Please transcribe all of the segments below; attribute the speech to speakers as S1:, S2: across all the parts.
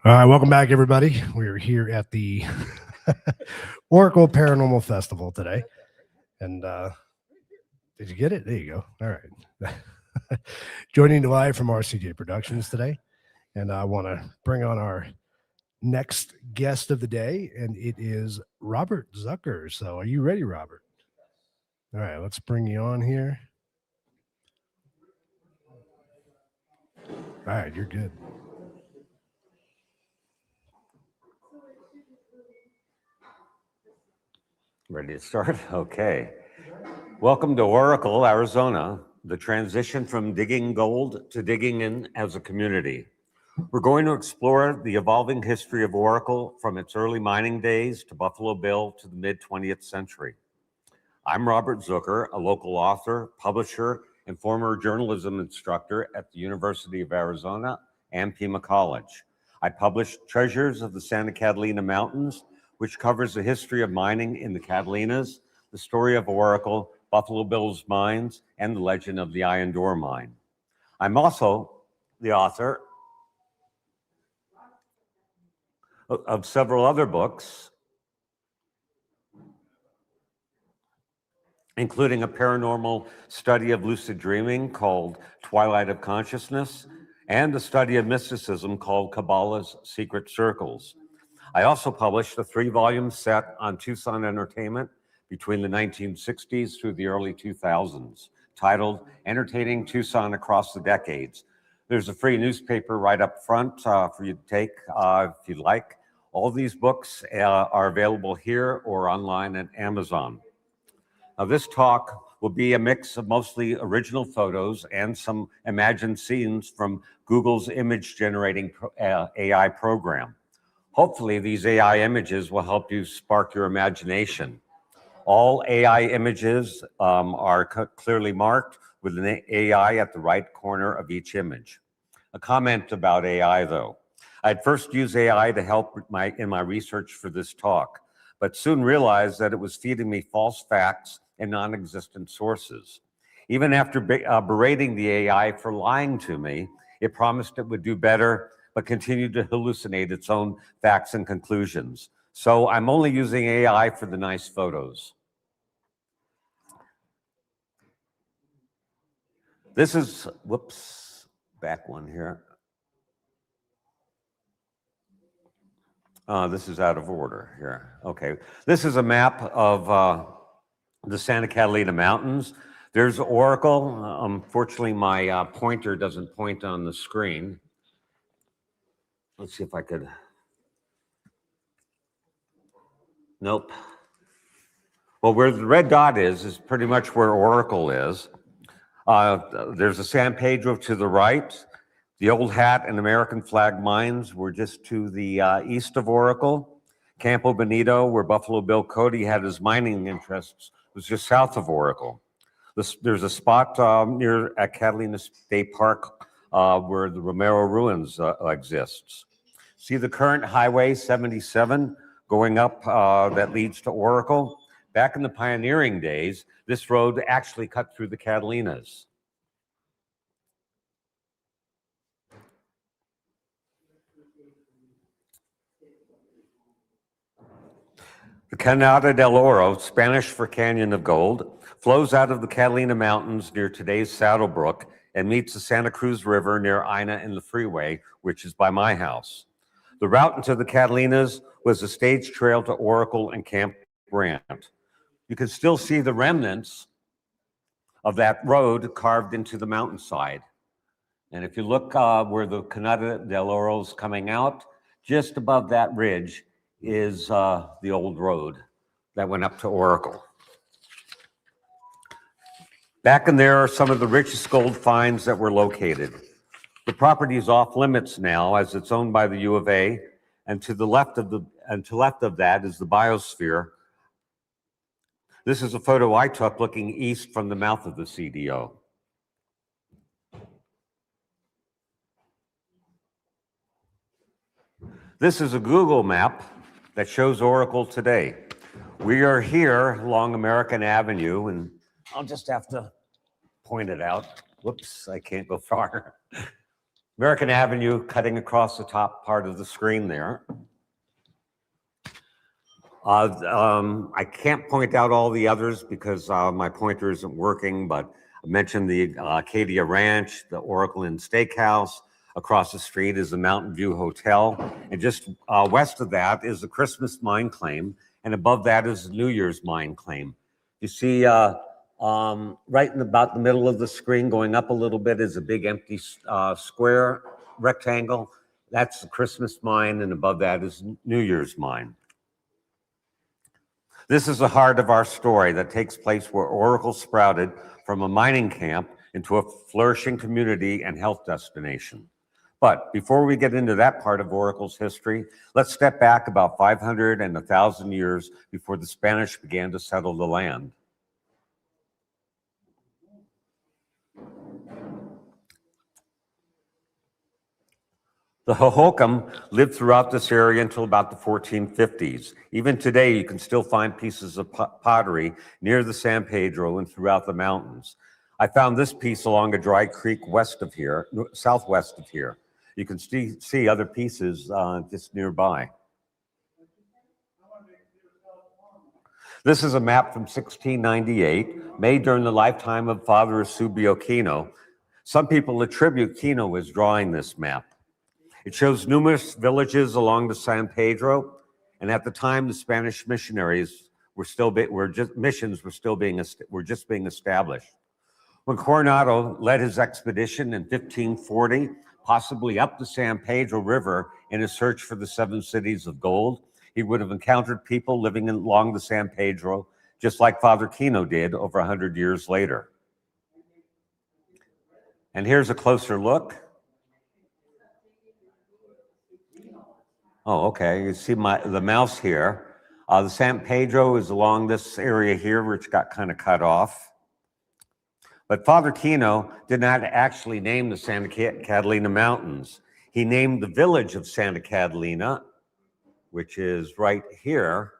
S1: All right, welcome back, everybody. We're here at the Oracle Paranormal Festival today. And did you get it? There you go. All right. Joining live from RCJ Productions today. And I want to bring on our next guest of the day, and it is Robert Zucker. So are you ready, Robert? All right, let's bring you on here. All right, you're good.
S2: Ready to start? Okay. Welcome to Oracle, Arizona, the transition from digging gold to digging in as a community. We're going to explore the evolving history of Oracle from its early mining days to Buffalo Bill to the mid-20th century. I'm Robert Zucker, a local author, publisher, and former journalism instructor at the University of Arizona and Pima College. I published Treasures of the Santa Catalina Mountains, which covers the history of mining in the Catalinas, the story of Oracle, Buffalo Bill's mines, and the legend of the Iron Door mine. I'm also the author of several other books, including a paranormal study of lucid dreaming called Twilight of Consciousness, and a study of mysticism called Kabbalah's Secret Circles. I also published a 3-volume set on Tucson entertainment between the 1960s through the early 2000s, titled Entertaining Tucson Across the Decades. There's a free newspaper right up front for you to take if you'd like. All these books are available here or online at Amazon. Now, this talk will be a mix of mostly original photos and some imagined scenes from Google's image generating AI program. Hopefully, these AI images will help you spark your imagination. All AI images are clearly marked with an AI at the right corner of each image. A comment about AI, though. I'd first used AI to help in my research for this talk, but soon realized that it was feeding me false facts and non-existent sources. Even after berating the AI for lying to me, it promised it would do better, but continued to hallucinate its own facts and conclusions. So I'm only using AI for the nice photos. This is, whoops, back one here. This is out of order here. Okay, this is a map of the Santa Catalina Mountains. There's Oracle. Unfortunately, my pointer doesn't point on the screen. Let's see if I could. Nope. Well, where the red dot is pretty much where Oracle is. There's a San Pedro to the right. The Old Hat and American Flag mines were just to the east of Oracle. Campo Bonito, where Buffalo Bill Cody had his mining interests, was just south of Oracle. There's a spot near at Catalina State Park where the Romero Ruins exists. See the current Highway 77 going up that leads to Oracle? Back in the pioneering days, this road actually cut through the Catalinas. The Canada del Oro, Spanish for Canyon of Gold, flows out of the Catalina Mountains near today's Saddlebrook and meets the Santa Cruz River near Ina and the freeway, which is by my house. The route into the Catalinas was a stage trail to Oracle and Camp Grant. You can still see the remnants of that road carved into the mountainside. And if you look where the Canada del Oro is coming out, just above that ridge is the old road that went up to Oracle. Back in there are some of the richest gold finds that were located. The property is off limits now as it's owned by the U of A, and to the left of that is the biosphere. This is a photo I took looking east from the mouth of the CDO. This is a Google map that shows Oracle today. We are here along American Avenue, and I'll just have to point it out. Whoops, I can't go far. American Avenue cutting across the top part of the screen there. I can't point out all the others because my pointer isn't working, but I mentioned the Acadia Ranch, the Oracle Inn Steakhouse. Across the street is the Mountain View Hotel. And just west of that is the Christmas mine claim. And above that is the New Year's mine claim. You see right in about the middle of the screen, going up a little bit, is a big empty square rectangle. That's the Christmas mine, and above that is New Year's mine. This is the heart of our story that takes place where Oracle sprouted from a mining camp into a flourishing community and health destination. But before we get into that part of Oracle's history, let's step back about 500 and 1,000 years before the Spanish began to settle the land. The Hohokam lived throughout this area until about the 1450s. Even today, you can still find pieces of pottery near the San Pedro and throughout the mountains. I found this piece along a dry creek west of here, southwest of here. You can see other pieces just nearby. This is a map from 1698, made during the lifetime of Father Eusebio Kino. Some people attribute Kino as drawing this map. It shows numerous villages along the San Pedro, and at the time, the Spanish missionaries were just being established. When Coronado led his expedition in 1540, possibly up the San Pedro River in his search for the 7 cities of gold, he would have encountered people living along the San Pedro, just like Father Kino did over 100 years later. And here's a closer look. Oh, okay, you see the mouse here. The San Pedro is along this area here, which got kind of cut off. But Father Kino did not actually name the Santa Catalina Mountains. He named the village of Santa Catalina, which is right here.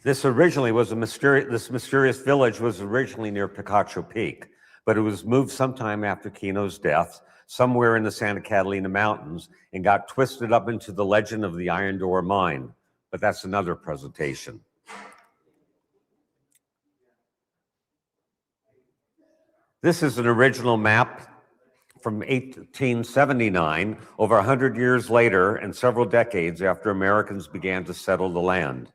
S2: This mysterious village was originally near Picacho Peak, but it was moved sometime after Kino's death, somewhere in the Santa Catalina Mountains, and got twisted up into the legend of the Iron Door Mine. But that's another presentation. This is an original map from 1879, over 100 years later and several decades after Americans began to settle the land.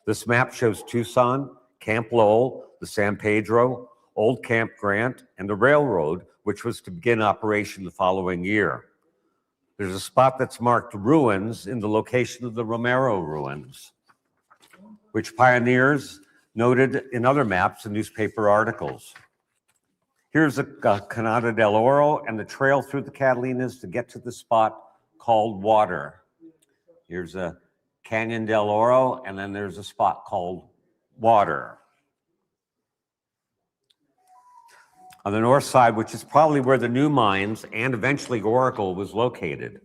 S2: This map shows Tucson, Camp Lowell, the San Pedro, Old Camp Grant, and the railroad, which was to begin operation the following year. There's a spot that's marked ruins in the location of the Romero ruins, which pioneers noted in other maps and newspaper articles. Here's the Canada del Oro and the trail through the Catalinas to get to the spot called Water. Here's a Canyon del Oro, and then there's a spot called Water. On the north side, which is probably where the new mines and eventually Oracle was located.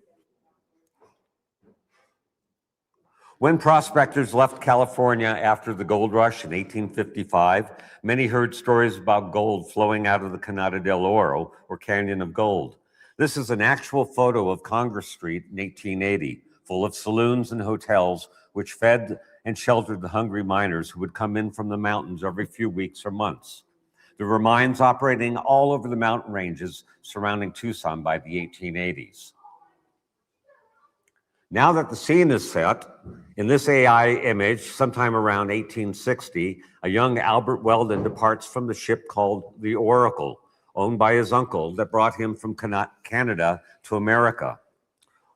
S2: When prospectors left California after the gold rush in 1855, many heard stories about gold flowing out of the Canada del Oro, or Canyon of Gold. This is an actual photo of Congress Street in 1880, full of saloons and hotels, which fed and sheltered the hungry miners who would come in from the mountains every few weeks or months. There were mines operating all over the mountain ranges surrounding Tucson by the 1880s. Now that the scene is set, in this AI image, sometime around 1860, a young Albert Weldon departs from the ship called the Oracle, owned by his uncle, that brought him from Canada to America.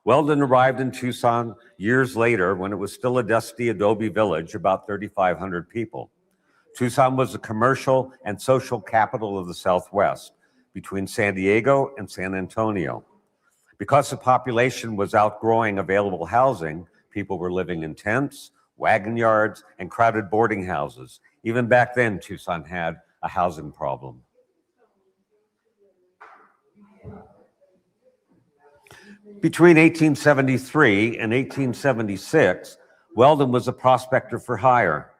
S2: Weldon arrived in Tucson years later when it was still a dusty adobe village, about 3,500 people. Tucson was the commercial and social capital of the Southwest, between San Diego and San Antonio. Because the population was outgrowing available housing, people were living in tents, wagon yards, and crowded boarding houses. Even back then, Tucson had a housing problem. Between 1873 and 1876, Weldon was a prospector for hire.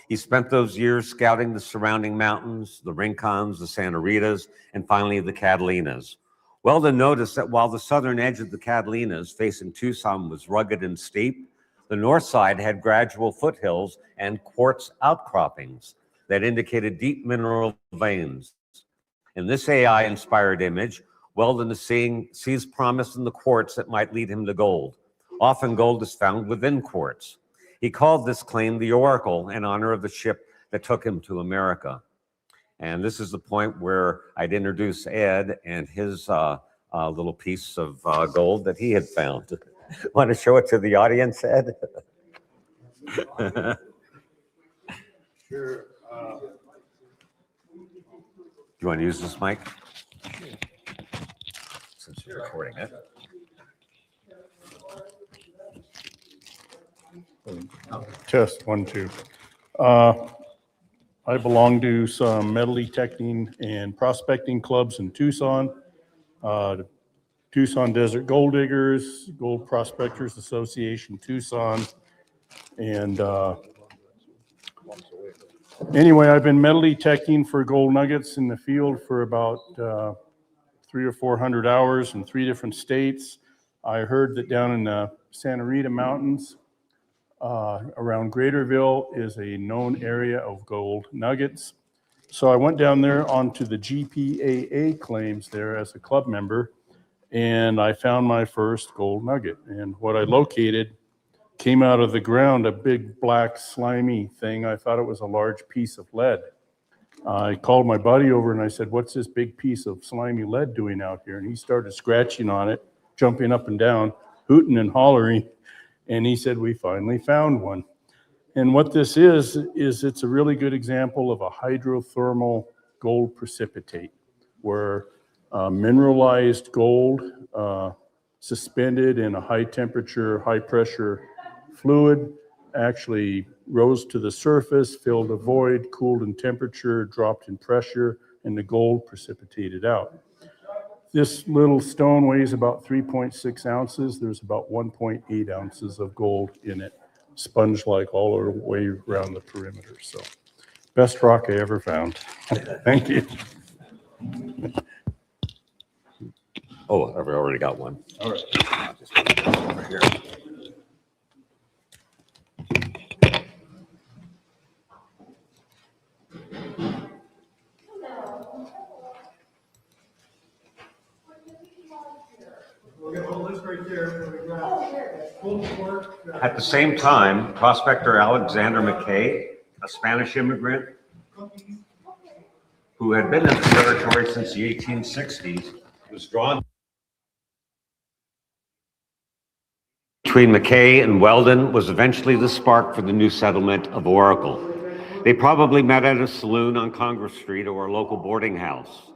S2: He spent those years scouting the surrounding mountains, the Rincons, the Santa Ritas, and finally the Catalinas. Weldon noticed that while the southern edge of the Catalinas facing Tucson was rugged and steep, the north side had gradual foothills and quartz outcroppings that indicated deep mineral veins. In this AI-inspired image, Weldon sees promise in the quartz that might lead him to gold. Often gold is found within quartz. He called this claim the Oracle in honor of the ship that took him to America. And this is the point where I'd introduce Ed and his little piece of gold that he had found. Want to show it to the audience, Ed?
S3: Sure.
S2: Do you want to use this mic? Since you're recording it.
S3: Test 1, 2. I belong to some metal detecting and prospecting clubs in Tucson. Tucson Desert Gold Diggers, Gold Prospectors Association, Tucson. And anyway, I've been metal detecting for gold nuggets in the field for about 300 or 400 hours in 3 different states. I heard that down in the Santa Rita Mountains, around Graterville is a known area of gold nuggets. So I went down there onto the GPAA claims there as a club member, and I found my first gold nugget. And what I located came out of the ground, a big black slimy thing. I thought it was a large piece of lead. I called my buddy over and I said, "What's this big piece of slimy lead doing out here?" And he started scratching on it, jumping up and down, hooting and hollering. And he said, "We finally found one." And what this is it's a really good example of a hydrothermal gold precipitate, where mineralized gold suspended in a high temperature, high pressure fluid actually rose to the surface, filled a void, cooled in temperature, dropped in pressure, and the gold precipitated out. This little stone weighs about 3.6 ounces. There's about 1.8 ounces of gold in it, sponge-like all the way around the perimeter. So, best rock I ever found. Thank you.
S2: Oh, I've already got one.
S3: All right.
S2: I'll just put it over here. At the same time, prospector Alexander McKay, a Spanish immigrant who had been in the territory since the 1860s, was drawn. Between McKay and Weldon was eventually the spark for the new settlement of Oracle. They probably met at a saloon on Congress Street or a local boarding house.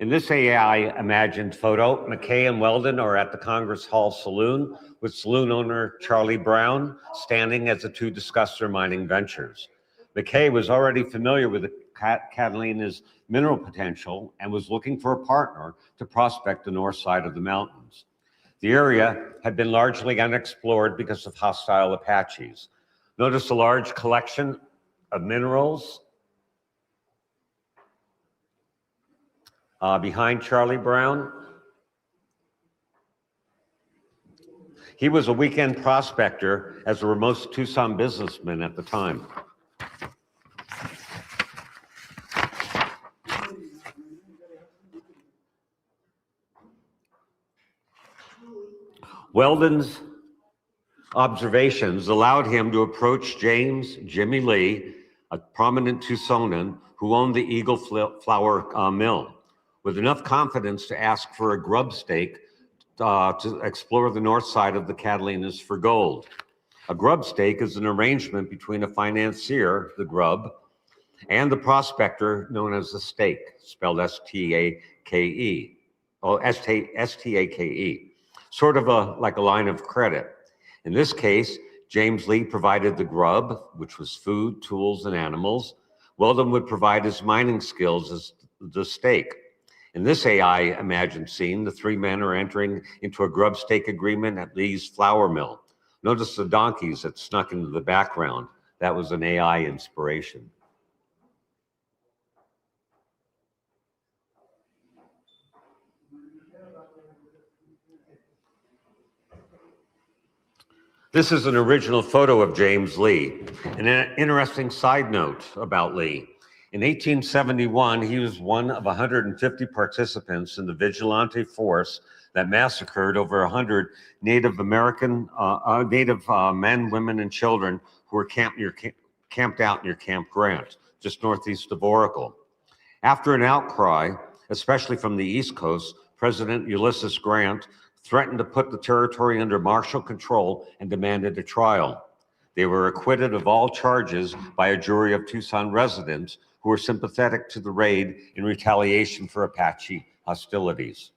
S2: In this AI-imagined photo, McKay and Weldon are at the Congress Hall Saloon with saloon owner Charlie Brown standing as the two discuss their mining ventures. McKay was already familiar with the Catalinas' mineral potential and was looking for a partner to prospect the north side of the mountains. The area had been largely unexplored because of hostile Apaches. Notice a large collection of minerals behind Charlie Brown. He was a weekend prospector, as were most Tucson businessmen at the time. Weldon's observations allowed him to approach Jimmy Lee, a prominent Tucsonan who owned the Eagle Flour Mill, with enough confidence to ask for a grub stake to explore the north side of the Catalinas for gold. A grub stake is an arrangement between a financier, the grub, and the prospector known as the stake, spelled S-T-A-K-E, S-T-A-K-E, sort of like a line of credit. In this case, James Lee provided the grub, which was food, tools, and animals. Weldon would provide his mining skills as the stake. In this AI-imagined scene, the three men are entering into a grub stake agreement at Lee's flour mill. Notice the donkeys that snuck into the background. That was an AI inspiration. This is an original photo of James Lee. And an interesting side note about Lee. In 1871, he was one of 150 participants in the vigilante force that massacred over 100 Native American, men, women, and children who were camped out near Camp Grant, just northeast of Oracle. After an outcry, especially from the East Coast, President Ulysses Grant threatened to put the territory under martial control and demanded a trial. They were acquitted of all charges by a jury of Tucson residents who were sympathetic to the raid in retaliation for Apache hostilities.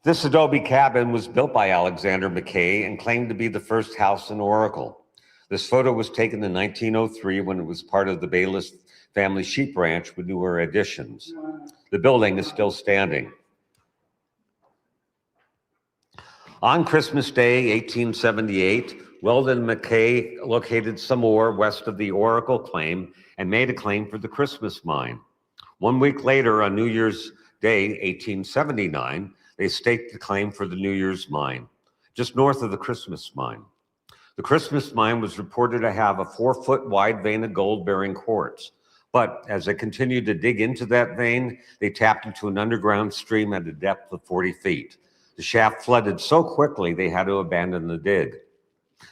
S2: This adobe cabin was built by Alexander McKay and claimed to be the first house in Oracle. This photo was taken in 1903 when it was part of the Bayless family sheep ranch with newer additions. The building is still standing. On Christmas Day, 1878, Weldon McKay located some ore west of the Oracle claim and made a claim for the Christmas mine. 1 week later, on New Year's Day, 1879, they staked the claim for the New Year's mine, just north of the Christmas mine. The Christmas mine was reported to have a 4-foot wide vein of gold-bearing quartz. But as they continued to dig into that vein, they tapped into an underground stream at a depth of 40 feet. The shaft flooded so quickly they had to abandon the dig.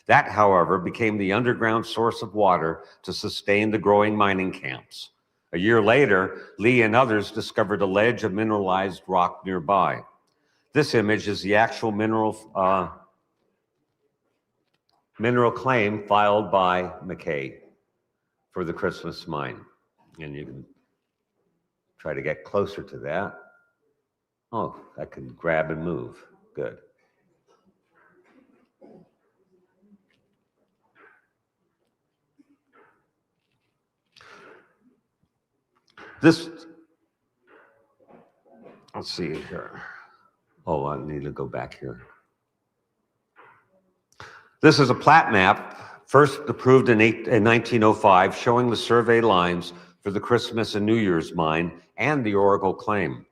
S2: That, however, became the underground source of water to sustain the growing mining camps. A year later, Lee and others discovered a ledge of mineralized rock nearby. This image is the actual mineral claim filed by McKay for the Christmas mine. And you can try to get closer to that. Oh, I can grab and move. Good. This, let's see here. Oh, I need to go back here. This is a plat map, first approved in 1905, showing the survey lines for the Christmas and New Year's mine and the Oracle claim.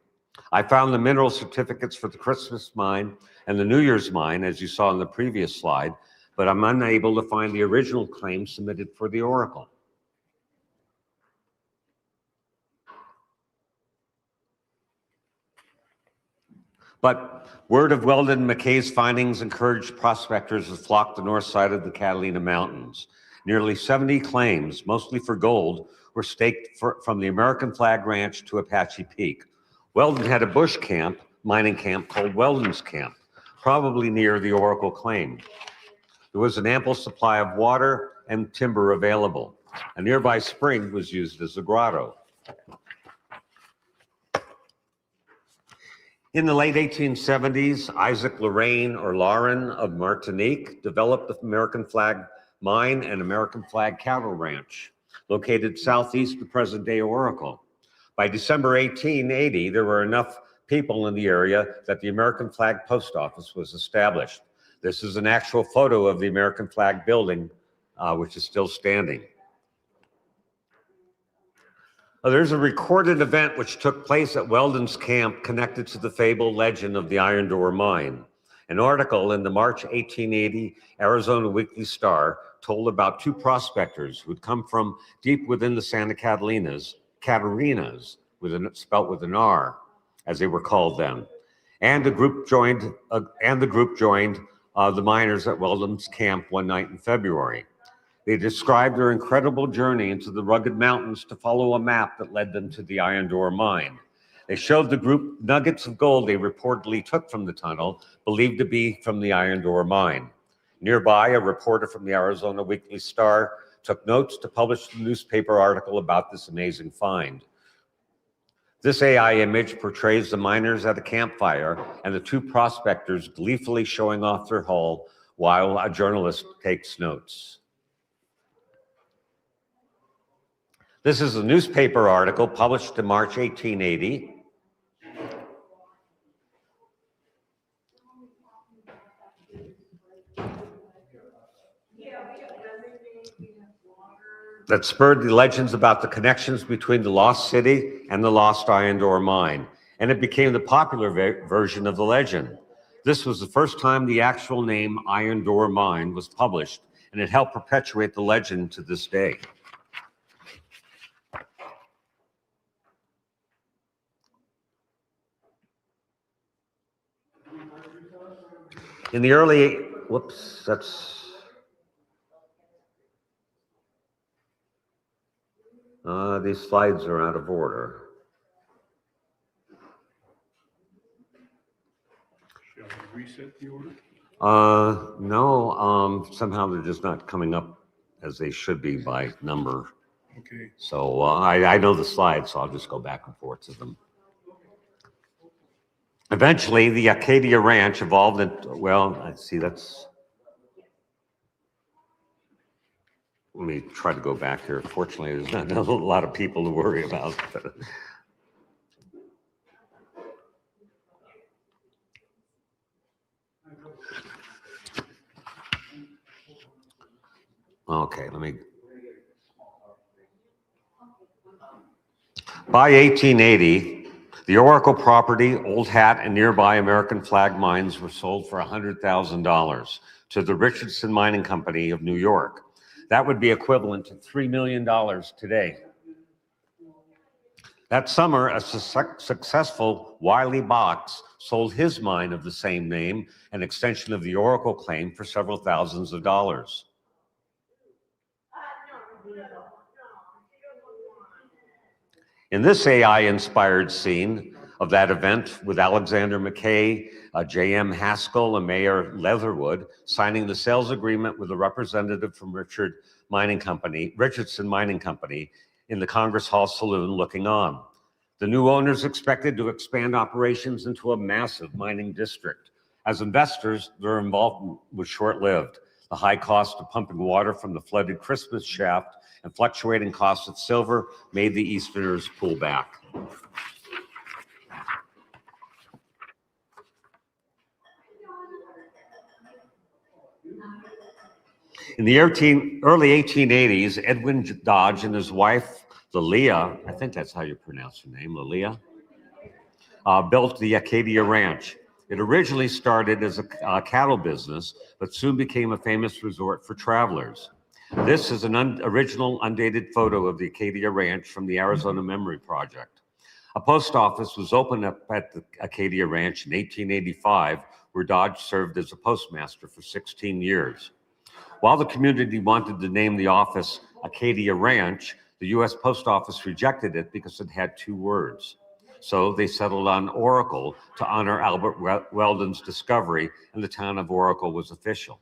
S2: I found the mineral certificates for the Christmas mine and the New Year's mine, as you saw in the previous slide, but I'm unable to find the original claim submitted for the Oracle. But word of Weldon McKay's findings encouraged prospectors to flock the north side of the Catalina Mountains. Nearly 70 claims, mostly for gold, were staked from the American Flag Ranch to Apache Peak. Weldon had a bush camp, mining camp, called Weldon's Camp, probably near the Oracle claim. There was an ample supply of water and timber available. A nearby spring was used as a grotto. In the late 1870s, Isaac Lorraine or Lauren of Martinique developed the American Flag Mine and American Flag Cattle Ranch, located southeast of present-day Oracle. By December 1880, there were enough people in the area that the American Flag Post Office was established. This is an actual photo of the American Flag building, which is still standing. There's a recorded event which took place at Weldon's camp connected to the fabled legend of the Iron Door Mine. An article in the March 1880 Arizona Weekly Star told about two prospectors who'd come from deep within the Santa Catalinas, spelt with an R, as they were called then. And the group joined the miners at Weldon's camp one night in February. They described their incredible journey into the rugged mountains to follow a map that led them to the Iron Door Mine. They showed the group nuggets of gold they reportedly took from the tunnel, believed to be from the Iron Door Mine. Nearby, a reporter from the Arizona Weekly Star took notes to publish a newspaper article about this amazing find. This AI image portrays the miners at a campfire and the two prospectors gleefully showing off their haul while a journalist takes notes. This is a newspaper article published in March 1880. that spurred the legends about the connections between the lost city and the lost iron ore mine, and it became the popular version of the legend. This was the first time the actual name Iron Ore Mine was published, and it helped perpetuate the legend to this day. In the early, whoops, these slides are out of order.
S3: Shall we reset the order?
S2: No, somehow they're just not coming up as they should be by number.
S3: Okay.
S2: So I know the slides, so I'll just go back and forth to them. Eventually, the Acadia Ranch evolved into, well, I see that's, let me try to go back here. Fortunately, there's not a lot of people to worry about. Okay, let me. By 1880, the Oracle property, Old Hat, and nearby American Flag mines were sold for $100,000 to the Richardson Mining Company of New York. That would be equivalent to $3 million today. That summer, a successful Wiley Box sold his mine of the same name, an extension of the Oracle claim, for several thousands of dollars. In this AI-inspired scene of that event, with Alexander McKay, J.M. Haskell, and Mayor Leatherwood signing the sales agreement with a representative from Richardson Mining Company in the Congress Hall Saloon looking on. The new owners expected to expand operations into a massive mining district. As investors, their involvement was short-lived. The high cost of pumping water from the flooded Christmas shaft and fluctuating costs of silver made the Easterners pull back. In the early 1880s, Edwin Dodge and his wife, Lilia, I think that's how you pronounce her name, Lilia, built the Acadia Ranch. It originally started as a cattle business, but soon became a famous resort for travelers. This is an original undated photo of the Acadia Ranch from the Arizona Memory Project. A post office was opened up at the Acadia Ranch in 1885, where Dodge served as a postmaster for 16 years. While the community wanted to name the office Acadia Ranch, the U.S. Post Office rejected it because it had two words. So they settled on Oracle to honor Albert Weldon's discovery, and the town of Oracle was official.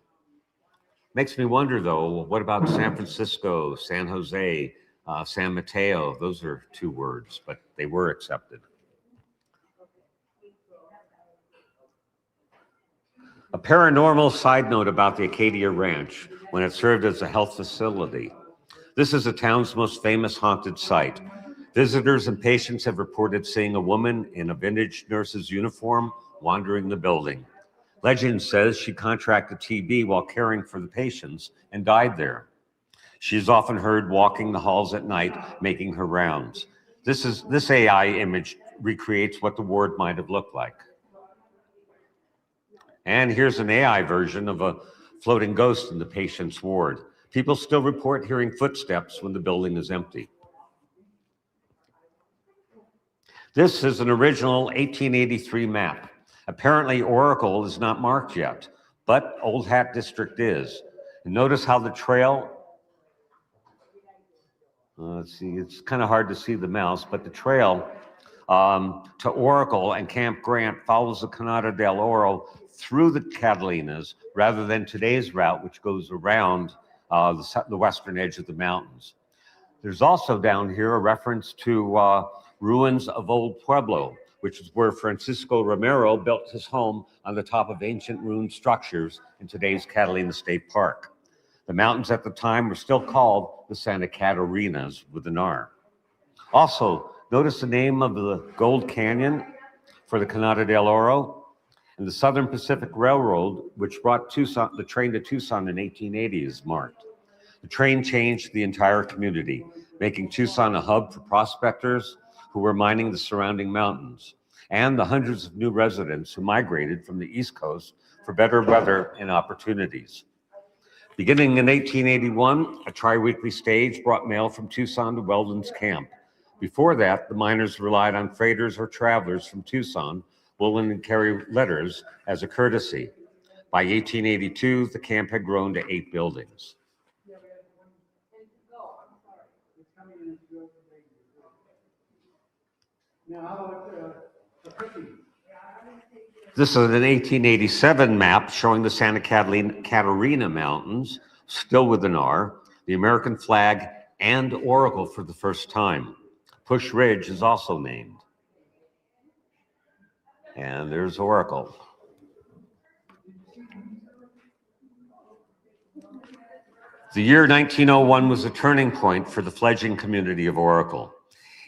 S2: Makes me wonder, though, what about San Francisco, San Jose, San Mateo? Those are two words, but they were accepted. A paranormal side note about the Acadia Ranch, when it served as a health facility. This is the town's most famous haunted site. Visitors and patients have reported seeing a woman in a vintage nurse's uniform wandering the building. Legend says she contracted TB while caring for the patients and died there. She is often heard walking the halls at night, making her rounds. This AI image recreates what the ward might have looked like. And here's an AI version of a floating ghost in the patient's ward. People still report hearing footsteps when the building is empty. This is an original 1883 map. Apparently, Oracle is not marked yet, but Old Hat District is. And notice how the trail, let's see, it's kind of hard to see the mouse, but the trail to Oracle and Camp Grant follows the Canada del Oro through the Catalinas rather than today's route, which goes around the western edge of the mountains. There's also down here a reference to ruins of Old Pueblo, which is where Francisco Romero built his home on the top of ancient ruined structures in today's Catalina State Park. The mountains at the time were still called the Santa Catalinas with an R. Also, notice the name of the Gold Canyon for the Canada del Oro. And the Southern Pacific Railroad, which brought the train to Tucson in 1880, is marked. The train changed the entire community, making Tucson a hub for prospectors who were mining the surrounding mountains, and the hundreds of new residents who migrated from the East Coast for better weather and opportunities. Beginning in 1881, a tri-weekly stage brought mail from Tucson to Weldon's camp. Before that, the miners relied on freighters or travelers from Tucson willing to carry letters as a courtesy. By 1882, the camp had grown to 8 buildings. This is an 1887 map showing the Santa Catalina Mountains, still with an R, the American flag, and Oracle for the first time. Push Ridge is also named. And there's Oracle. The year 1901 was a turning point for the fledgling community of Oracle.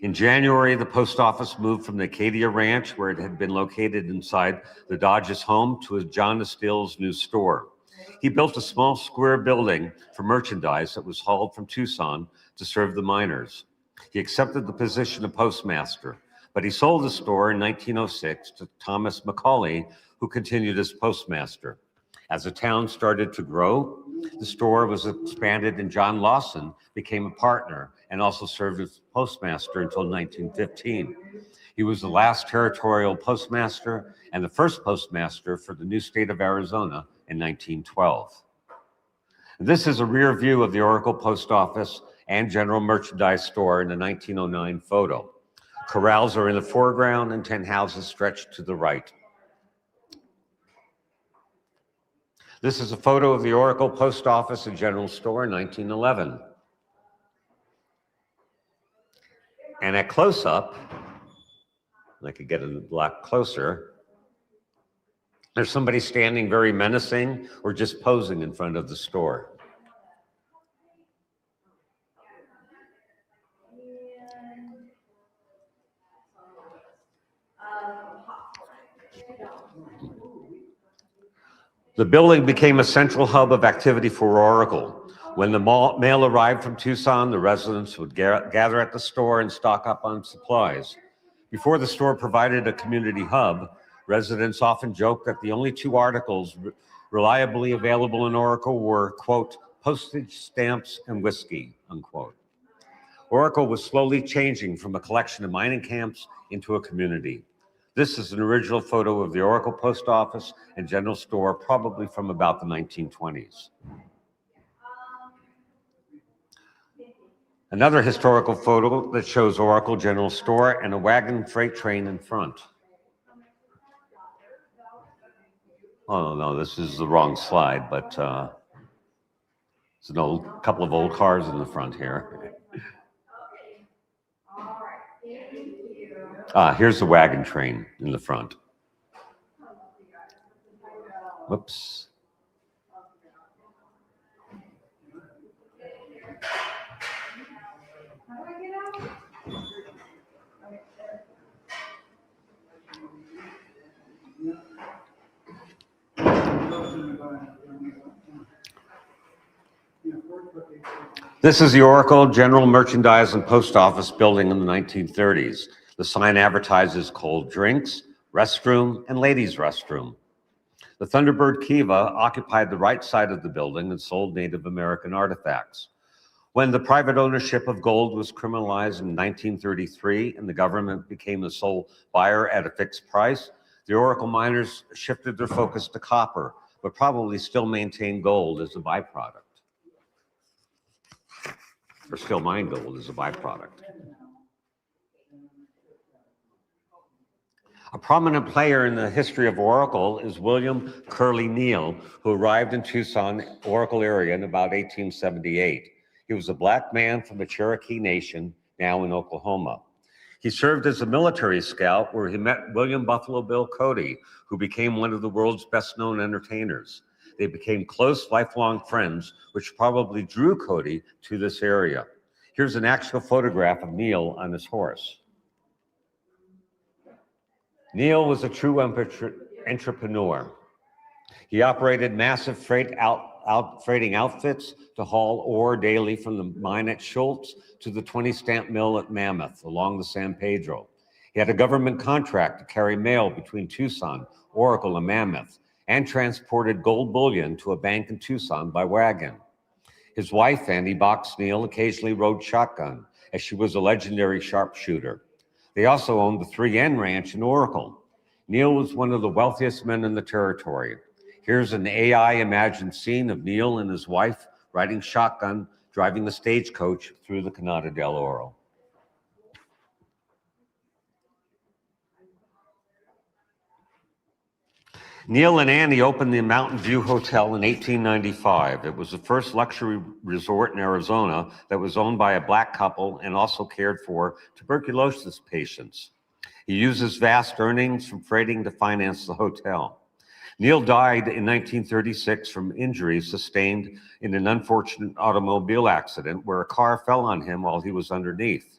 S2: In January, the post office moved from the Acadia Ranch, where it had been located inside the Dodge's home, to John Estill's new store. He built a small square building for merchandise that was hauled from Tucson to serve the miners. He accepted the position of postmaster, but he sold the store in 1906 to Thomas McCauley, who continued as postmaster. As the town started to grow, the store was expanded and John Lawson became a partner and also served as postmaster until 1915. He was the last territorial postmaster and the first postmaster for the new state of Arizona in 1912. This is a rear view of the Oracle Post Office and General Merchandise Store in the 1909 photo. Corrals are in the foreground and 10 houses stretch to the right. This is a photo of the Oracle Post Office and General Store in 1911. And at close-up, I could get a lot closer, there's somebody standing very menacing or just posing in front of the store. The building became a central hub of activity for Oracle. When the mail arrived from Tucson, the residents would gather at the store and stock up on supplies. Before the store provided a community hub, residents often joked that the only 2 articles reliably available in Oracle were, quote, postage stamps and whiskey, unquote. Oracle was slowly changing from a collection of mining camps into a community. This is an original photo of the Oracle Post Office and General Store, probably from about the 1920s. Another historical photo that shows Oracle General Store and a wagon freight train in front. Oh, no, this is the wrong slide, but there's a couple of old cars in the front here. Here's the wagon train in the front. Whoops. This is the Oracle General Merchandise and Post Office building in the 1930s. The sign advertises cold drinks, restroom, and ladies' restroom. The Thunderbird Kiva occupied the right side of the building and sold Native American artifacts. When the private ownership of gold was criminalized in 1933 and the government became the sole buyer at a fixed price, the Oracle miners shifted their focus to copper, but probably still maintained gold as a byproduct. Or still mine gold as a byproduct. A prominent player in the history of Oracle is William Curly Neal, who arrived in Tucson, Oracle area in about 1878. He was a black man from the Cherokee Nation, now in Oklahoma. He served as a military scout where he met William Buffalo Bill Cody, who became one of the world's best-known entertainers. They became close, lifelong friends, which probably drew Cody to this area. Here's an actual photograph of Neal on his horse. Neal was a true entrepreneur. He operated massive freighting outfits to haul ore daily from the mine at Schultz to the 20 stamp mill at Mammoth along the San Pedro. He had a government contract to carry mail between Tucson, Oracle, and Mammoth, and transported gold bullion to a bank in Tucson by wagon. His wife, Annie Box Neal, occasionally rode shotgun, as she was a legendary sharpshooter. They also owned the 3N Ranch in Oracle. Neal was one of the wealthiest men in the territory. Here's an AI-imagined scene of Neal and his wife riding shotgun, driving the stagecoach through the Canada del Oro. Neal and Annie opened the Mountain View Hotel in 1895. It was the first luxury resort in Arizona that was owned by a Black couple and also cared for tuberculosis patients. He used his vast earnings from freighting to finance the hotel. Neal died in 1936 from injuries sustained in an unfortunate automobile accident where a car fell on him while he was underneath.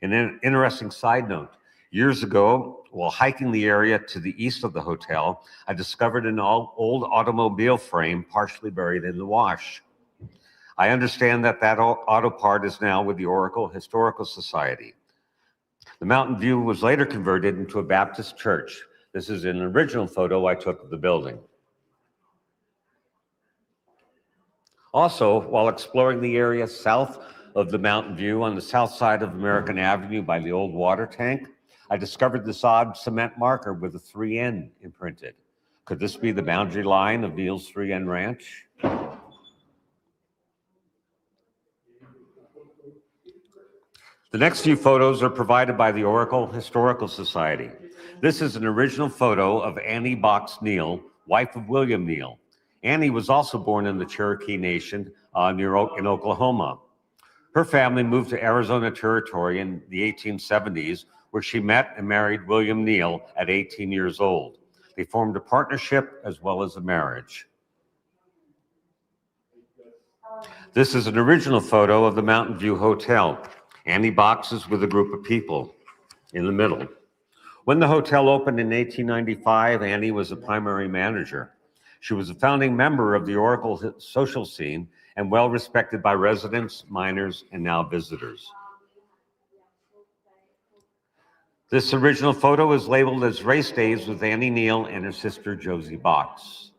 S2: An interesting side note, years ago, while hiking the area to the east of the hotel, I discovered an old automobile frame partially buried in the wash. I understand that auto part is now with the Oracle Historical Society. The Mountain View was later converted into a Baptist church. This is an original photo I took of the building. Also, while exploring the area south of the Mountain View on the south side of American Avenue by the old water tank, I discovered this odd cement marker with a 3N imprinted. Could this be the boundary line of Neal's 3N Ranch? The next few photos are provided by the Oracle Historical Society. This is an original photo of Annie Box Neal, wife of William Neal. Annie was also born in the Cherokee Nation in Oklahoma. Her family moved to Arizona Territory in the 1870s, where she met and married William Neal at 18 years old. They formed a partnership as well as a marriage. This is an original photo of the Mountain View Hotel. Annie Box is with a group of people in the middle. When the hotel opened in 1895, Annie was a primary manager. She was a founding member of the Oracle social scene and well respected by residents, miners, and now visitors. This original photo is labeled as Race Days with Annie Neal and her sister Josie Box.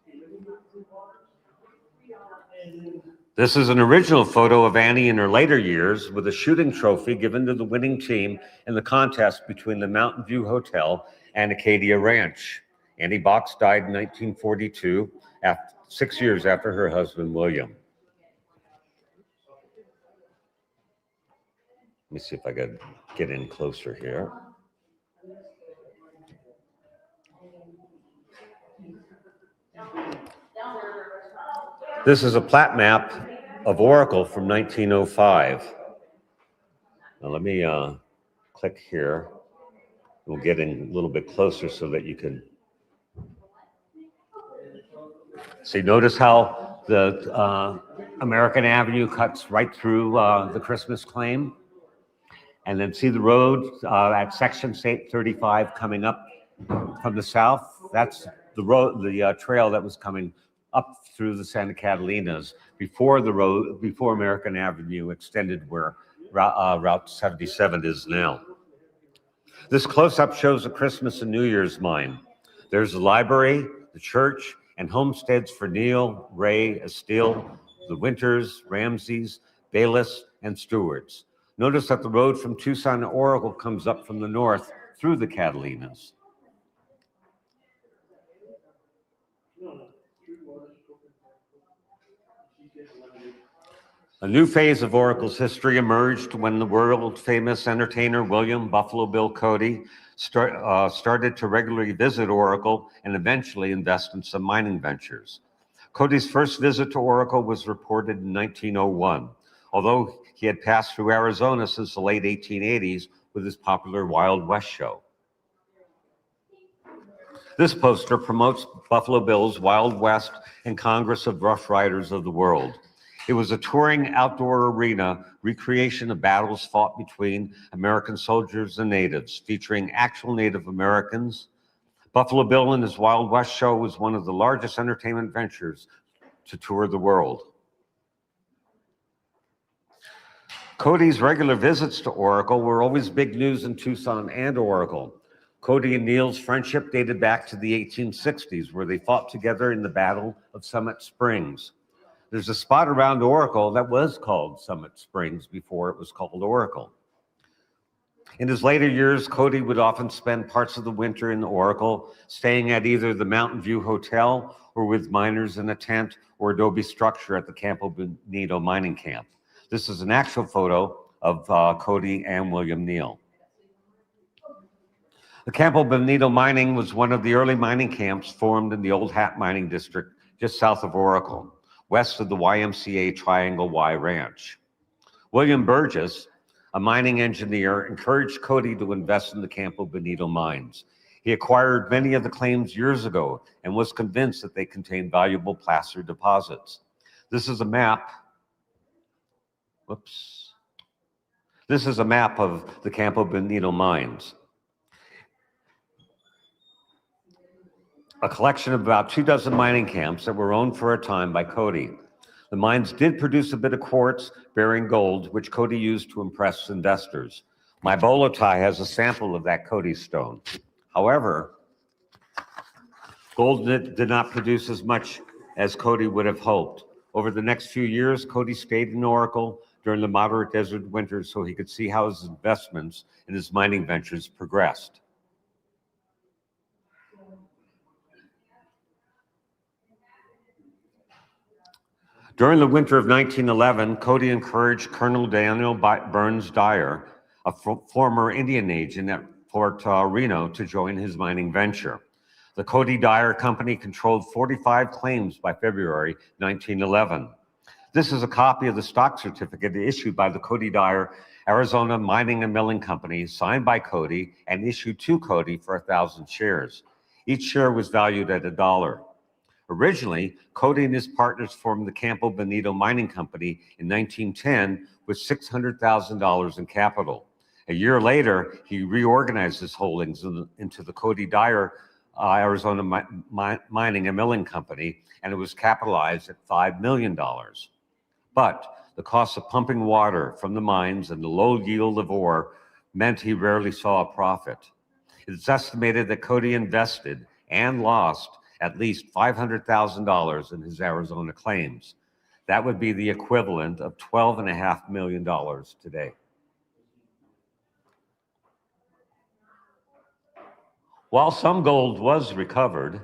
S2: This is an original photo of Annie in her later years with a shooting trophy given to the winning team in the contest between the Mountain View Hotel and Acadia Ranch. Annie Box died in 1942, 6 years after her husband, William. Let me see if I can get in closer here. This is a plat map of Oracle from 1905. Now let me click here. We'll get in a little bit closer so that you can see. Notice how the American Avenue cuts right through the Christmas claim. And then see the road at section 35 coming up from the south. That's the road, the trail that was coming up through the Santa Catalinas before American Avenue extended where Route 77 is now. This close-up shows a Christmas and New Year's mine. There's the library, the church, and homesteads for Neal, Ray, Estill, the Winters, Ramseys, Bayless, and Stewarts. Notice that the road from Tucson to Oracle comes up from the north through the Catalinas. A new phase of Oracle's history emerged when the world-famous entertainer William Buffalo Bill Cody started to regularly visit Oracle and eventually invest in some mining ventures. Cody's first visit to Oracle was reported in 1901, although he had passed through Arizona since the late 1880s with his popular Wild West show. This poster promotes Buffalo Bill's Wild West and Congress of Rough Riders of the World. It was a touring outdoor arena recreation of battles fought between American soldiers and natives, featuring actual Native Americans, Buffalo Bill and his Wild West show was one of the largest entertainment ventures to tour the world. Cody's regular visits to Oracle were always big news in Tucson and Oracle. Cody and Neil's friendship dated back to the 1860s, where they fought together in the Battle of Summit Springs. There's a spot around Oracle that was called Summit Springs before it was called Oracle. In his later years, Cody would often spend parts of the winter in Oracle, staying at either the Mountain View Hotel or with miners in a tent or adobe structure at the Campo Bonito mining camp. This is an actual photo of Cody and William Neal. The Campo Bonito mining was one of the early mining camps formed in the Old Hat mining district just south of Oracle, west of the YMCA Triangle Y Ranch. William Burgess, a mining engineer, encouraged Cody to invest in the Campo Bonito mines. He acquired many of the claims years ago and was convinced that they contained valuable placer deposits. This is a map. Whoops. This is a map of the Campo Bonito mines. A collection of about 24 mining camps that were owned for a time by Cody. The mines did produce a bit of quartz bearing gold, which Cody used to impress investors. My bolo tie has a sample of that Cody stone. However, gold did not produce as much as Cody would have hoped. Over the next few years, Cody stayed in Oracle during the moderate desert winters so he could see how his investments in his mining ventures progressed. During the winter of 1911, Cody encouraged Colonel Daniel Burns Dyer, a former Indian agent at Fort Reno, to join his mining venture. The Cody Dyer Company controlled 45 claims by February 1911. This is a copy of the stock certificate issued by the Cody Dyer Arizona Mining and Milling Company, signed by Cody and issued to Cody for 1,000 shares. Each share was valued at $1. Originally, Cody and his partners formed the Campo Bonito Mining Company in 1910 with $600,000 in capital. A year later, he reorganized his holdings into the Cody Dyer Arizona Mining and Milling Company, and it was capitalized at $5 million. But the cost of pumping water from the mines and the low yield of ore meant he rarely saw a profit. It's estimated that Cody invested and lost at least $500,000 in his Arizona claims. That would be the equivalent of $12.5 million today. While some gold was recovered,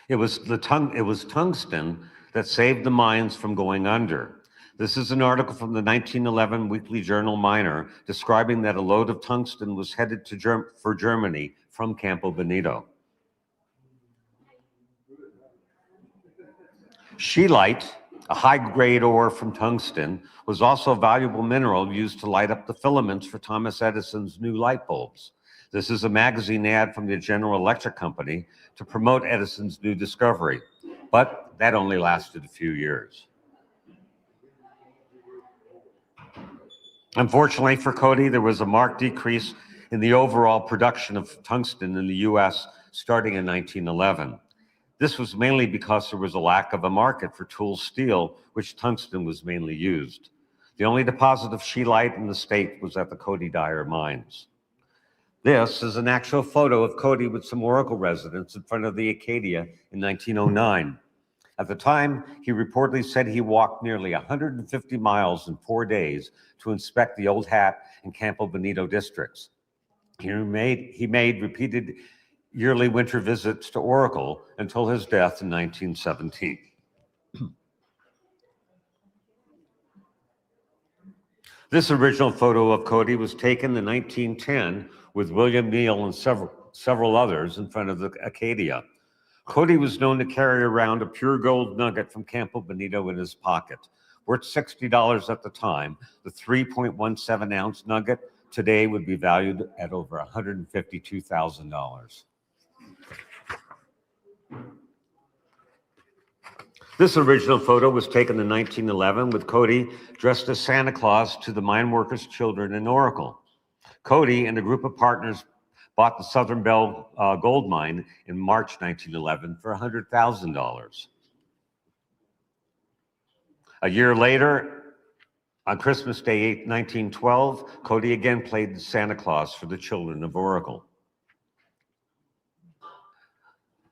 S2: it was tungsten that saved the mines from going under. This is an article from the 1911 Weekly Journal Miner describing that a load of tungsten was headed for Germany from Campo Bonito. Scheelite, a high-grade ore from tungsten, was also a valuable mineral used to light up the filaments for Thomas Edison's new light bulbs. This is a magazine ad from the General Electric Company to promote Edison's new discovery, but that only lasted a few years. Unfortunately for Cody, there was a marked decrease in the overall production of tungsten in the U.S. starting in 1911. This was mainly because there was a lack of a market for tool steel, which tungsten was mainly used. The only deposit of scheelite in the state was at the Cody Dyer mines. This is an actual photo of Cody with some Oracle residents in front of the Acadia in 1909. At the time, he reportedly said he walked nearly 150 miles in 4 days to inspect the Old Hat and Campo Bonito districts. He made repeated yearly winter visits to Oracle until his death in 1917. This original photo of Cody was taken in 1910 with William Neal and several others in front of the Acadia. Cody was known to carry around a pure gold nugget from Campo Bonito in his pocket. Worth $60 at the time, the 3.17 ounce nugget today would be valued at over $152,000. This original photo was taken in 1911 with Cody dressed as Santa Claus to the mine workers' children in Oracle. Cody and a group of partners bought the Southern Belle gold mine in March 1911 for $100,000. A year later, on Christmas Day 1912, Cody again played Santa Claus for the children of Oracle.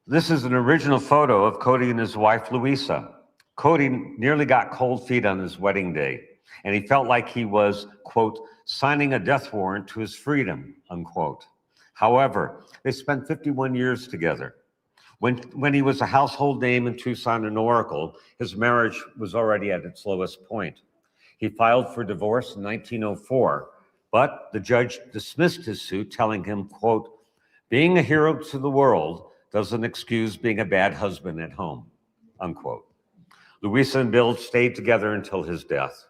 S2: This is an original photo of Cody and his wife, Louisa. Cody nearly got cold feet on his wedding day, and he felt like he was, quote, signing a death warrant to his freedom, unquote. However, they spent 51 years together. When he was a household name in Tucson and Oracle, his marriage was already at its lowest point. He filed for divorce in 1904, but the judge dismissed his suit, telling him, quote, being a hero to the world doesn't excuse being a bad husband at home, unquote. Louisa and Bill stayed together until his death.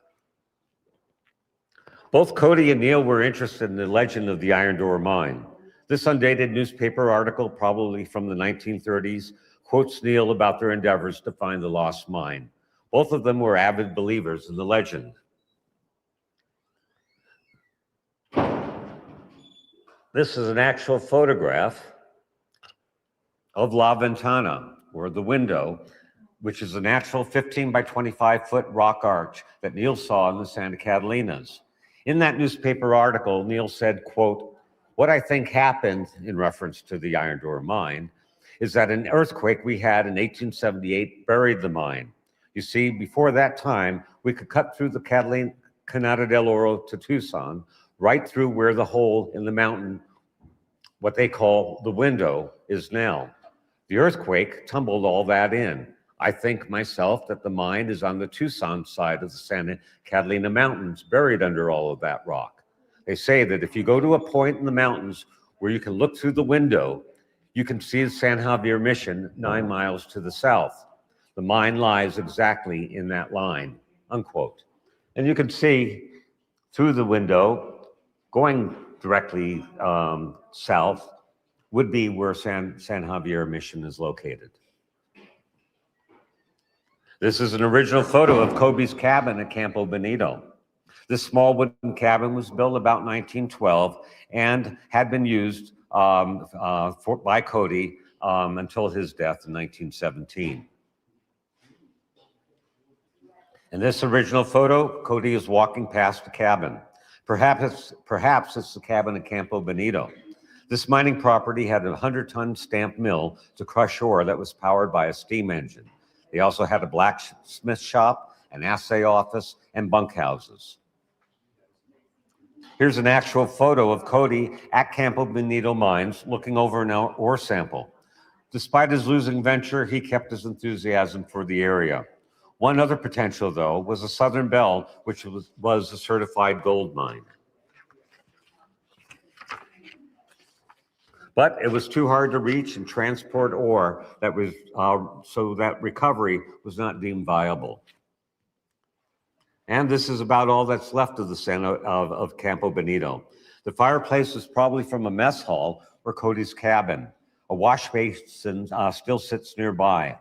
S2: Both Cody and Neil were interested in the legend of the Iron Door Mine. This undated newspaper article, probably from the 1930s, quotes Neil about their endeavors to find the lost mine. Both of them were avid believers in the legend. This is an actual photograph of La Ventana, or the window, which is a natural 15 by 25 foot rock arch that Neil saw in the Santa Catalinas. In that newspaper article, Neil said, quote, what I think happened, in reference to the Iron Door mine, is that an earthquake we had in 1878 buried the mine. You see, before that time, we could cut through the Canada del Oro to Tucson, right through where the hole in the mountain, what they call the window, is now. The earthquake tumbled all that in. I think myself that the mine is on the Tucson side of the Santa Catalina Mountains, buried under all of that rock. They say that if you go to a point in the mountains where you can look through the window, you can see the San Javier Mission 9 miles to the south. The mine lies exactly in that line, unquote. And you can see through the window, going directly south, would be where San Javier Mission is located. This is an original photo of Kobe's cabin at Campo Bonito. This small wooden cabin was built about 1912 and had been used by Cody until his death in 1917. In this original photo, Cody is walking past the cabin. Perhaps it's the cabin at Campo Bonito. This mining property had a 100-ton stamp mill to crush ore that was powered by a steam engine. They also had a blacksmith shop, an assay office, and bunkhouses. Here's an actual photo of Cody at Campo Bonito Mines looking over an ore sample. Despite his losing venture, he kept his enthusiasm for the area. One other potential, though, was the Southern Belle, which was a certified gold mine. But it was too hard to reach and transport ore, so that recovery was not deemed viable. And this is about all that's left of the of Campo Bonito. The fireplace is probably from a mess hall or Cody's cabin. A wash basin still sits nearby.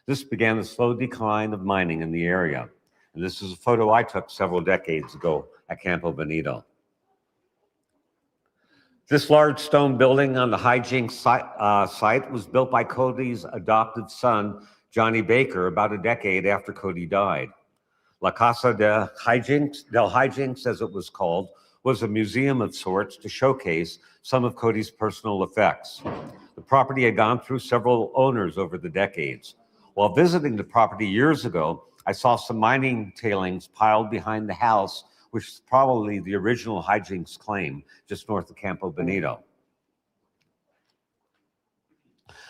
S2: This began the slow decline of mining in the area. And this is a photo I took several decades ago at Campo Bonito. This large stone building on the hijinks site was built by Cody's adopted son, Johnny Baker, about a decade after Cody died. La Casa del Hijinks, as it was called, was a museum of sorts to showcase some of Cody's personal effects. The property had gone through several owners over the decades. While visiting the property years ago, I saw some mining tailings piled behind the house, which is probably the original hijinks claim, just north of Campo Bonito.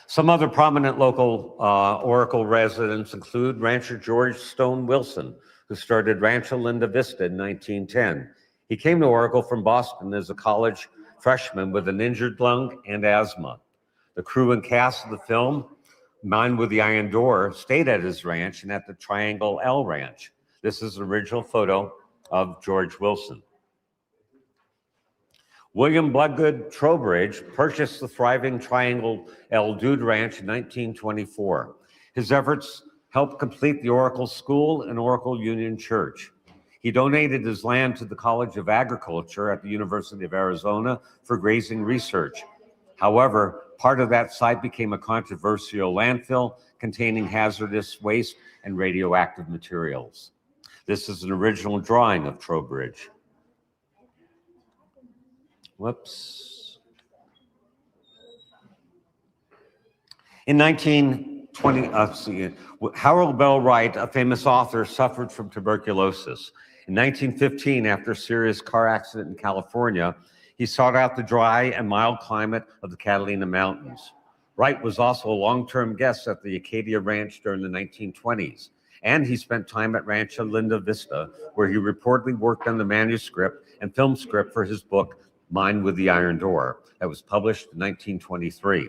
S2: Some other prominent local Oracle residents include rancher George Stone Wilson, who started Rancho Linda Vista in 1910. He came to Oracle from Boston as a college freshman with an injured lung and asthma. The crew and cast of the film, Mine with the Iron Door, stayed at his ranch and at the Triangle L Ranch. This is an original photo of George Wilson. William Bloodgood Trowbridge purchased the thriving Triangle L Dude Ranch in 1924. His efforts helped complete the Oracle School and Oracle Union Church. He donated his land to the College of Agriculture at the University of Arizona for grazing research. However, part of that site became a controversial landfill containing hazardous waste and radioactive materials. This is an original drawing of Trowbridge. Whoops. In 1920, Harold Bell Wright, a famous author, suffered from tuberculosis. In 1915, after a serious car accident in California, he sought out the dry and mild climate of the Catalina Mountains. Wright was also a long-term guest at the Acadia Ranch during the 1920s, and he spent time at Rancho Linda Vista, where he reportedly worked on the manuscript and film script for his book, Mine with the Iron Door, that was published in 1923,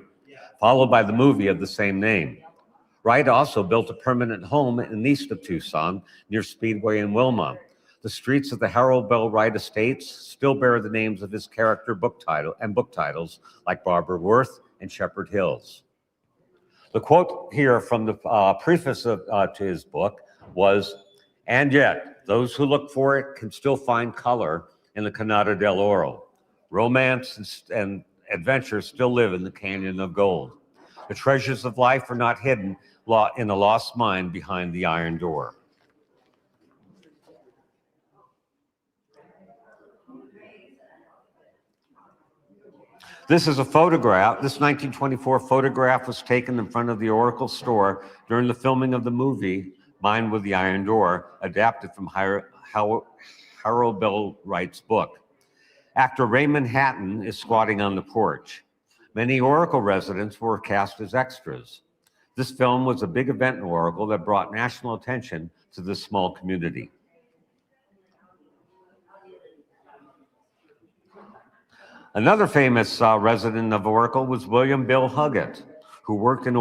S2: followed by the movie of the same name. Wright also built a permanent home in east of Tucson, near Speedway in Wilma. The streets of the Harold Bell Wright estates still bear the names of his character book titles like Barbara Worth and Shepherd Hills. The quote here from the preface to his book was, "And yet, those who look for it can still find color in the Canada del Oro. Romance and adventure still live in the Canyon of Gold. The treasures of life are not hidden in a lost mine behind the iron door." This is a photograph. This 1924 photograph was taken in front of the Oracle store during the filming of the movie Mine with the Iron Door, adapted from Harold Bell Wright's book. Actor Raymond Hatton is squatting on the porch. Many Oracle residents were cast as extras. This film was a big event in Oracle that brought national attention to this small community. Another famous resident of Oracle was William Bill Huggett, who worked in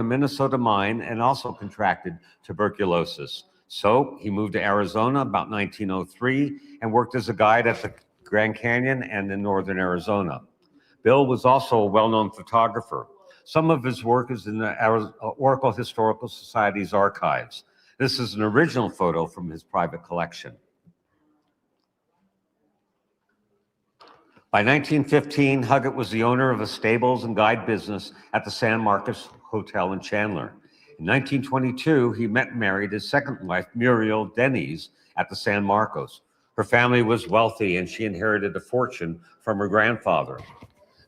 S2: a Minnesota mine and also contracted tuberculosis. So he moved to Arizona about 1903 and worked as a guide at the Grand Canyon and in northern Arizona. Bill was also a well-known photographer. Some of his work is in the Oracle Historical Society's archives. This is an original photo from his private collection. By 1915, Huggett was the owner of a stables and guide business at the San Marcos Hotel in Chandler. In 1922, he met and married his second wife, Muriel Denny's, at the San Marcos. Her family was wealthy and she inherited a fortune from her grandfather.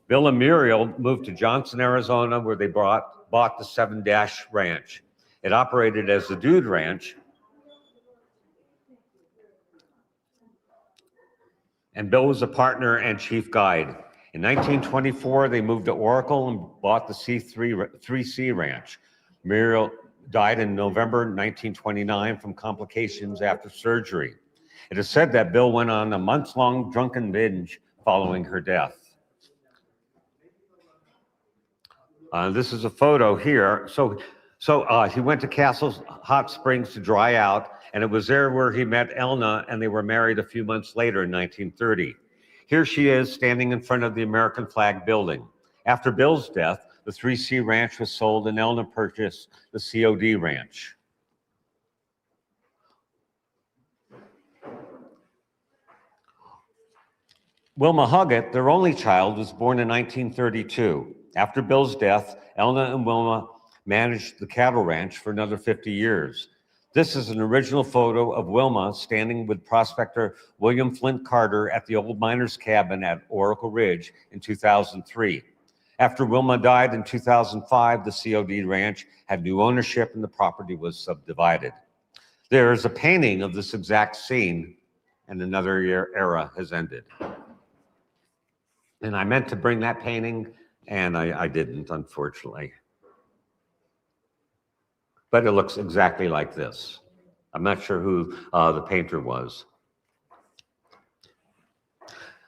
S2: Bill and Muriel moved to Johnson, Arizona, where they bought the 7-Dash Ranch. It operated as the Dude Ranch, and Bill was a partner and chief guide. In 1924, they moved to Oracle and bought the 3C Ranch. Muriel died in November 1929 from complications after surgery. It is said that Bill went on a months-long drunken binge following her death. This is a photo here. So he went to Castle Hot Springs to dry out, and it was there where he met Elna, and they were married a few months later in 1930. Here she is standing in front of the American Flag Building. After Bill's death, the 3C Ranch was sold and Elna purchased the COD Ranch. Wilma Huggett, their only child, was born in 1932. After Bill's death, Elna and Wilma managed the cattle ranch for another 50 years. This is an original photo of Wilma standing with prospector William Flint Carter at the old miner's cabin at Oracle Ridge in 2003. After Wilma died in 2005, the COD ranch had new ownership and the property was subdivided. There is a painting of this exact scene, and another era has ended. And I meant to bring that painting, and I didn't, unfortunately. But it looks exactly like this. I'm not sure who the painter was.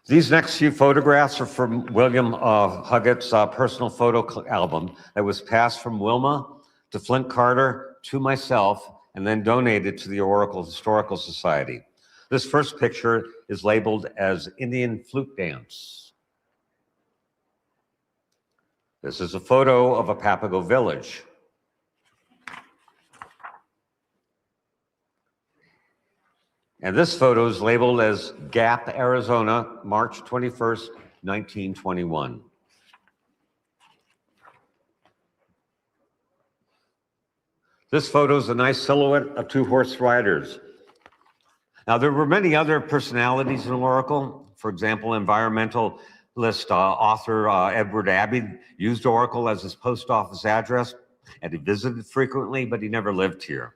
S2: These next few photographs are from William Huggett's personal photo album that was passed from Wilma to Flint Carter to myself and then donated to the Oracle Historical Society. This first picture is labeled as Indian Flute Dance. This is a photo of a Papago village. And this photo is labeled as Gap, Arizona, March 21st, 1921. This photo is a nice silhouette of two horse riders. Now, there were many other personalities in Oracle. For example, environmentalist author Edward Abbey used Oracle as his post office address, and he visited frequently, but he never lived here.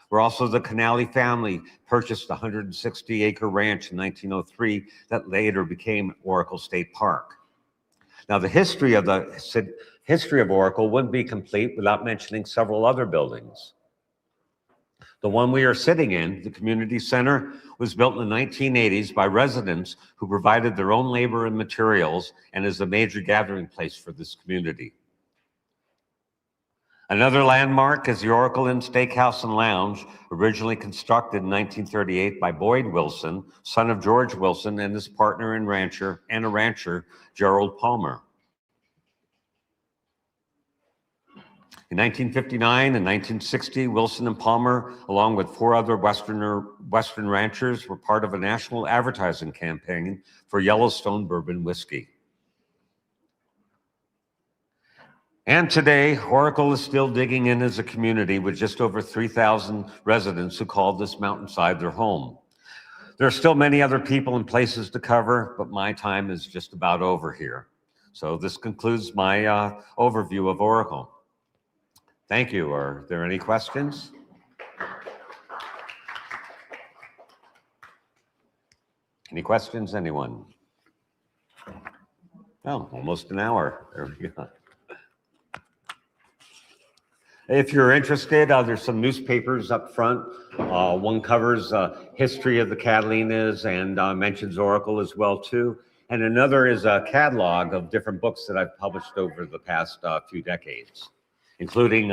S2: Where also the Canali family purchased a 160-acre ranch in 1903 that later became Oracle State Park. Now, the history of Oracle wouldn't be complete without mentioning several other buildings. The one we are sitting in, the community center, was built in the 1980s by residents who provided their own labor and materials and is a major gathering place for this community. Another landmark is the Oracle Inn Steakhouse and Lounge, originally constructed in 1938 by Boyd Wilson, son of George Wilson, and his partner and a rancher, Gerald Palmer. In 1959 and 1960, Wilson and Palmer, along with 4 other Western ranchers, were part of a national advertising campaign for Yellowstone bourbon whiskey. And today, Oracle is still digging in as a community with just over 3,000 residents who call this mountainside their home. There are still many other people and places to cover, but my time is just about over here. So this concludes my overview of Oracle. Thank you. Are there any questions? Any questions, anyone? Oh, almost an hour. There we go. If you're interested, there's some newspapers up front. One covers history of the Catalinas and mentions Oracle as well too. And another is a catalog of different books that I've published over the past few decades, including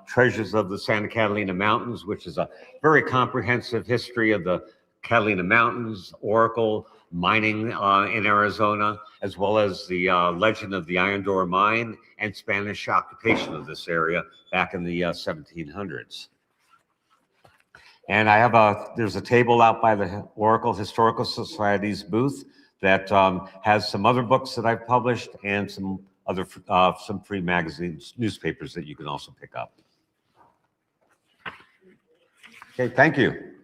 S2: Treasures of the Santa Catalina Mountains, which is a very comprehensive history of the Catalina Mountains, Oracle, mining in Arizona, as well as the legend of the Iron Door Mine and Spanish occupation of this area back in the 1700s. And I have there's a table out by the Oracle Historical Society's booth that has some other books that I've published and some other some free magazines, newspapers that you can also pick up. Okay, thank you.